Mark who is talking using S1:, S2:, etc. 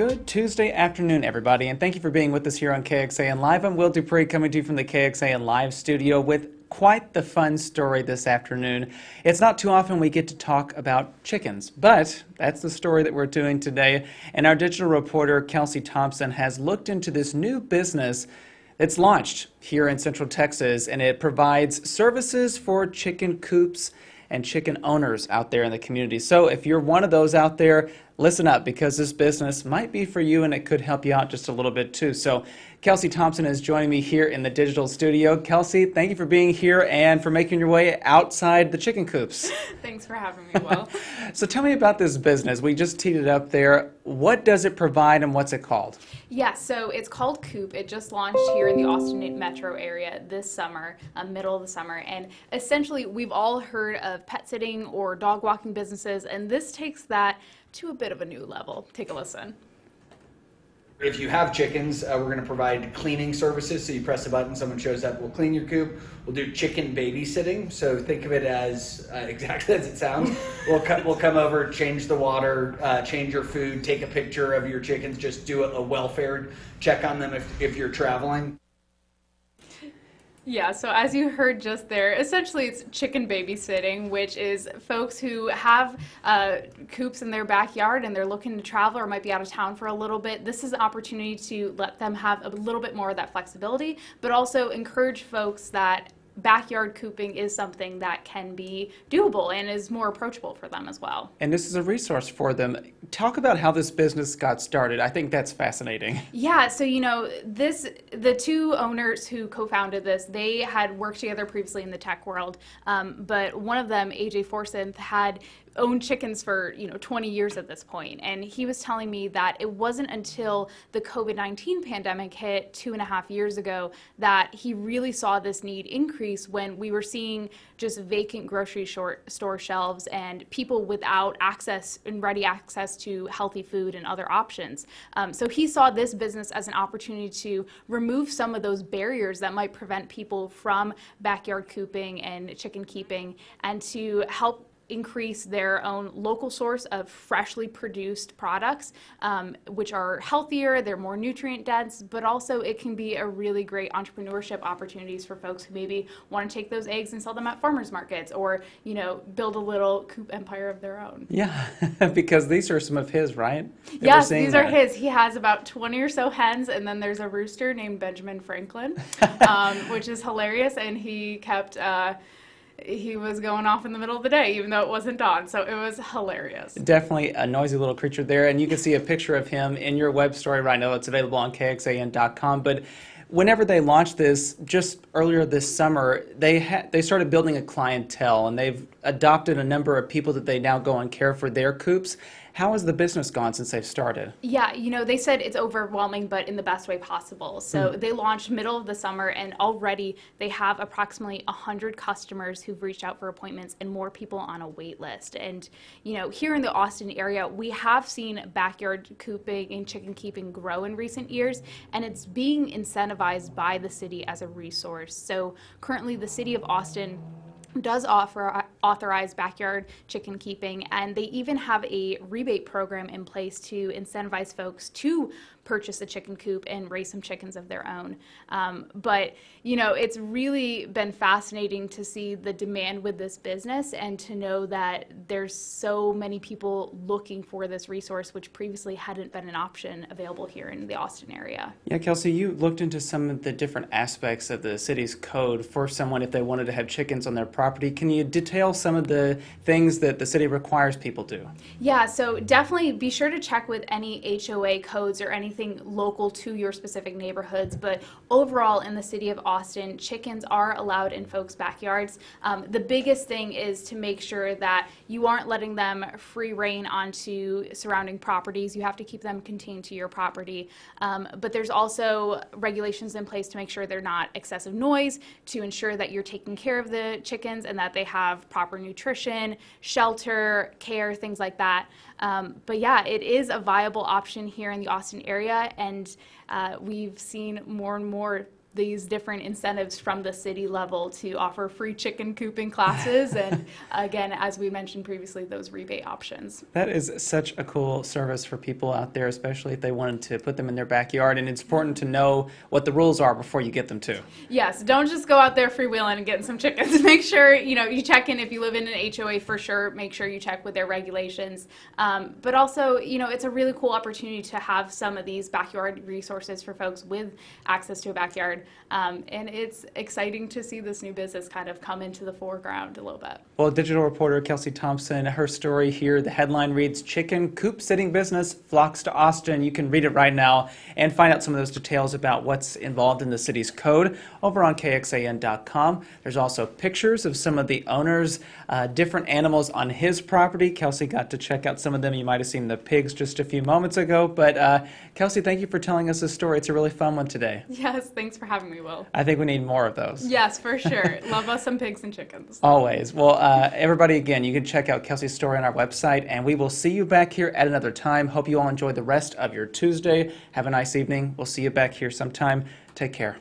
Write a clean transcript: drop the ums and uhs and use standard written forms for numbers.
S1: Good Tuesday afternoon, everybody, and thank you for being with us here on KXAN Live. I'm Will Dupree coming to you from the KXAN Live studio with quite the fun story this afternoon. It's not too often we get to talk about chickens, but that's the story that we're doing today. And our digital reporter, Kelsey Thompson, has looked into this new business that's launched here in Central Texas, and it provides services for chicken coops and chicken owners out there in the community. So if you're one of those out there, listen up, because this business might be for you and it could help you out just a little bit too. So Kelsey Thompson is joining me here in the digital studio. Kelsey, thank you for being here and for making your way outside the chicken coops.
S2: Thanks for having me, Will.
S1: So tell me about this business. We just teed it up there. What does it provide and what's it called?
S2: Yeah, so it's called Coop. It just launched here in the Austin metro area this summer, middle of the summer. And essentially, we've all heard of pet sitting or dog walking businesses, and this takes that to a bit of a new level. Take a listen.
S3: If you have chickens, we're going to provide cleaning services. So you press a button, someone shows up, we'll clean your coop. We'll do chicken babysitting. So think of it as exactly as it sounds. We'll come over, change the water, change your food, take a picture of your chickens, just do a welfare check on them if you're traveling.
S2: Yeah, so as you heard just there, essentially it's chicken babysitting, which is folks who have coops in their backyard and they're looking to travel or might be out of town for a little bit. This is an opportunity to let them have a little bit more of that flexibility, but also encourage folks that backyard cooping is something that can be doable and is more approachable for them as well.
S1: And this is a resource for them. Talk about how this business got started. I think that's fascinating.
S2: Yeah, so the two owners who co-founded this, they had worked together previously in the tech world, but one of them, AJ Forsyth, had owned chickens for 20 years at this point, and he was telling me that it wasn't until the COVID-19 pandemic hit 2.5 years ago that he really saw this need increase, when we were seeing just vacant grocery store shelves and people without access and ready access to healthy food and other options. So he saw this business as an opportunity to remove some of those barriers that might prevent people from backyard cooping and chicken keeping, and to help increase their own local source of freshly produced products, which are healthier, they're more nutrient dense, but also it can be a really great entrepreneurship opportunities for folks who maybe want to take those eggs and sell them at farmers markets, or build a little coop empire of their own.
S1: Yeah, because these are some of his, right?
S2: Yes, these are his. He has about 20 or so hens, and then there's a rooster named Benjamin Franklin, which is hilarious, and he kept he was going off in the middle of the day, even though it wasn't dawn. So it was hilarious.
S1: Definitely a noisy little creature there. And you can see a picture of him in your web story right now. It's available on KXAN.com. But whenever they launched this, just earlier this summer, they started building a clientele, and they've adopted a number of people that they now go and care for their coops. How has the business gone since they've started?
S2: Yeah, they said it's overwhelming, but in the best way possible. So they launched middle of the summer, and already they have approximately 100 customers who've reached out for appointments and more people on a wait list. And, here in the Austin area, we have seen backyard cooping and chicken keeping grow in recent years, and it's being incentivized by the city as a resource. So currently the city of Austin does authorize backyard chicken keeping, and they even have a rebate program in place to incentivize folks to purchase a chicken coop and raise some chickens of their own. But it's really been fascinating to see the demand with this business, and to know that there's so many people looking for this resource, which previously hadn't been an option available here in the Austin area.
S1: Yeah, Kelsey, you looked into some of the different aspects of the city's code for someone if they wanted to have chickens on their property. Can you detail some of the things that the city requires people to?
S2: Yeah, so definitely be sure to check with any HOA codes or anything local to your specific neighborhoods. But overall, in the city of Austin, chickens are allowed in folks' backyards. The biggest thing is to make sure that you aren't letting them free reign onto surrounding properties. You have to keep them contained to your property. But there's also regulations in place to make sure they're not excessive noise, to ensure that you're taking care of the chickens and that they have proper nutrition, shelter, care, things like that. But yeah, it is a viable option here in the Austin area, and we've seen more and more these different incentives from the city level to offer free chicken cooping classes, and again, as we mentioned previously, those rebate options.
S1: That is such a cool service for people out there, especially if they wanted to put them in their backyard. And it's important to know what the rules are before you get them too.
S2: Yes, don't just go out there freewheeling and getting some chickens. Make sure you check in if you live in an HOA for sure. Make sure you check with their regulations. But also, it's a really cool opportunity to have some of these backyard resources for folks with access to a backyard. And it's exciting to see this new business kind of come into the foreground a little bit.
S1: Well, digital reporter Kelsey Thompson, her story here, the headline reads, "Chicken Coop Sitting Business Flocks to Austin." You can read it right now and find out some of those details about what's involved in the city's code over on KXAN.com. There's also pictures of some of the owners, different animals on his property. Kelsey got to check out some of them. You might have seen the pigs just a few moments ago. But Kelsey, thank you for telling us this story. It's a really fun one today.
S2: Yes, thanks for having me, Will.
S1: I think we need more of those.
S2: Yes, for sure. Love us some pigs and chickens.
S1: Always. Well, everybody, again, you can check out Kelsey's story on our website, and we will see you back here at another time. Hope you all enjoy the rest of your Tuesday. Have a nice evening. We'll see you back here sometime. Take care.